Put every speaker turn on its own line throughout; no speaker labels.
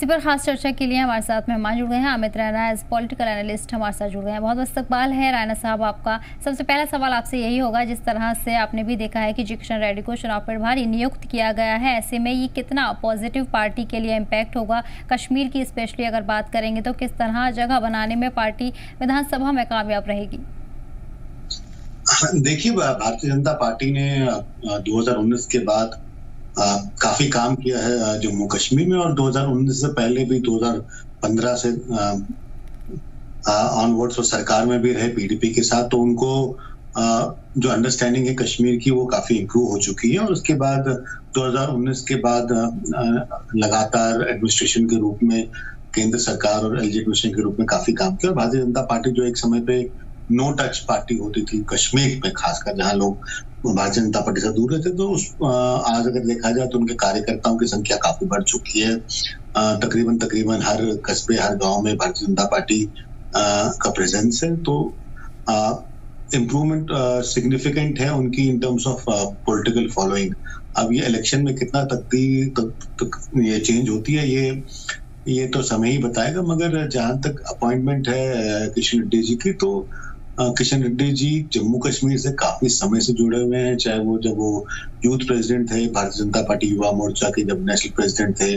इसी पर खास चर्चा के लिए हमारे साथ मेहमान जुड़ गए हैं। Amit Raina as political analyst हमारे साथ जुड़ गए हैं। बहुत बहुत इस्तकबाल है रैना साहब आपका। सबसे पहला सवाल आपसे यही होगा, जिस तरह से आपने भी देखा है कि जी किशन रेड्डी को चुनाव प्रभारी नियुक्त किया गया है, ऐसे में ये कितना पॉजिटिव पार्टी के लिए इम्पैक्ट होगा? कश्मीर की स्पेशली अगर बात करेंगे तो किस तरह जगह बनाने में पार्टी विधानसभा में कामयाब रहेगी?
देखिए, भारतीय जनता पार्टी ने 2019 के बाद काफी काम किया है जम्मू कश्मीर में, और 2019 से पहले भी 2015 से ऑनवर्ड्स वो सरकार में भी रहे पीडीपी के साथ, तो उनको जो अंडरस्टैंडिंग है कश्मीर की वो काफी इम्प्रूव हो चुकी है। और उसके बाद 2019 के बाद लगातार एडमिनिस्ट्रेशन के रूप में केंद्र सरकार और एलजी एडमिनिस्ट्रेशन के रूप में काफी काम किया। और भारतीय जनता पार्टी जो एक समय पे नो टच पार्टी होती थी कश्मीर में, खासकर जहां लोग भारतीय जनता पार्टी से दूर रहते, तो आज अगर देखा जाए तो उनके कार्यकर्ताओं की संख्या काफी बढ़ चुकी है। तकरीबन हर कस्बे, हर गांव में भारतीय जनता पार्टी का प्रेजेंस है। तो इम्प्रूवमेंट सिग्निफिकेंट है उनकी in terms of political following. अब ये इलेक्शन में कितना तक ये चेंज होती है, ये तो समय ही बताएगा। मगर जहां तक अपॉइंटमेंट है किशन रेड्डी जी की, तो किशन रेड्डी जी जम्मू कश्मीर से काफी समय से जुड़े हुए हैं। चाहे वो जब वो यूथ प्रेसिडेंट थे भारतीय जनता पार्टी युवा मोर्चा के, जब नेशनल प्रेसिडेंट थे,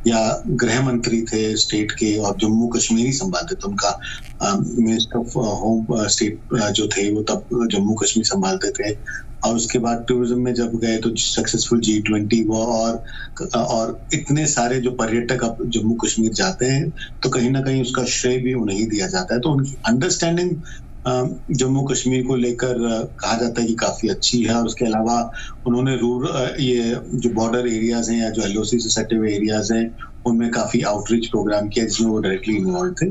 या गृह मंत्री थे स्टेट के, और जम्मू कश्मीर ही संभालते थे। उनका मिनिस्टर ऑफ होम स्टेट जो थे वो तब जम्मू कश्मीर संभालते थे। और उसके बाद टूरिज्म में जब गए तो सक्सेसफुल G20 वो, और इतने सारे जो पर्यटक अब जम्मू कश्मीर जाते हैं, तो कहीं ना कहीं उसका श्रेय भी उन्हें ही दिया जाता है। तो उनकी अंडरस्टैंडिंग जम्मू कश्मीर को लेकर कहा जाता है कि काफी अच्छी है। और उसके अलावा उन्होंने ये जो बॉर्डर एरियाज हैं या जो LOC से सटे हुए एरियाज हैं, उनमें काफी आउटरीच प्रोग्राम किया जिसमें वो डायरेक्टली इन्वॉल्व थे।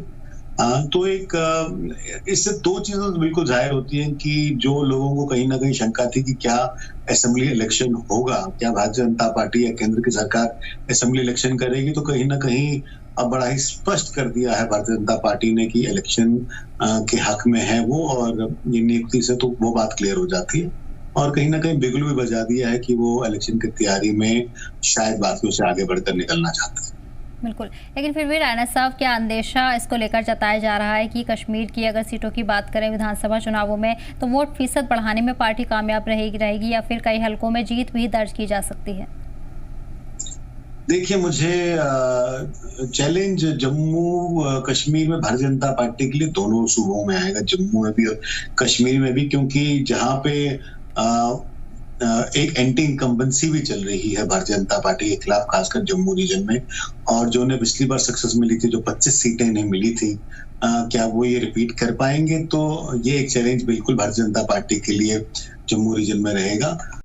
तो इससे दो चीजें बिल्कुल जाहिर होती हैं कि जो लोगों को कहीं ना कहीं शंका थी कि क्या असेंबली इलेक्शन होगा, क्या भारतीय जनता पार्टी या केंद्र की सरकार असेंबली इलेक्शन करेगी, तो कहीं ना कहीं अब बड़ा ही स्पष्ट कर दिया है भारतीय जनता पार्टी ने कि इलेक्शन के हक में है वो। और ये नियुक्ति से तो वो बात क्लियर हो जाती है, और कहीं ना कहीं बिगुल भी बजा दिया है कि वो इलेक्शन की तैयारी में शायद बाकियों से आगे बढ़कर निकलना चाहते हैं।
बिल्कुल, लेकिन फिर भी राणा साहब क्या अंदेशा इसको लेकर जताया जा रहा है कि कश्मीर की अगर सीटों की बात करें विधानसभा चुनावों में, तो वोट फीसद बढ़ाने में पार्टी कामयाब रहेगी या फिर कई हलकों में जीत भी दर्ज की जा सकती है?
देखिए, मुझे चैलेंज जम्मू कश्मीर में भारतीय जनता पार्टी के लिए दोनों सूबों में आएगा, जम्मू में भी और कश्मीर में भी, क्योंकि जहां पे एक एंटी इनकम्बेंसी भी चल रही है भारतीय जनता पार्टी के खिलाफ, खासकर जम्मू रीजन में। और जो उन्हें पिछली बार सक्सेस मिली थी, जो 25 सीटें इन्हें मिली थी, क्या वो ये रिपीट कर पाएंगे? तो ये एक चैलेंज बिल्कुल भारतीय जनता पार्टी के लिए जम्मू रीजन में रहेगा।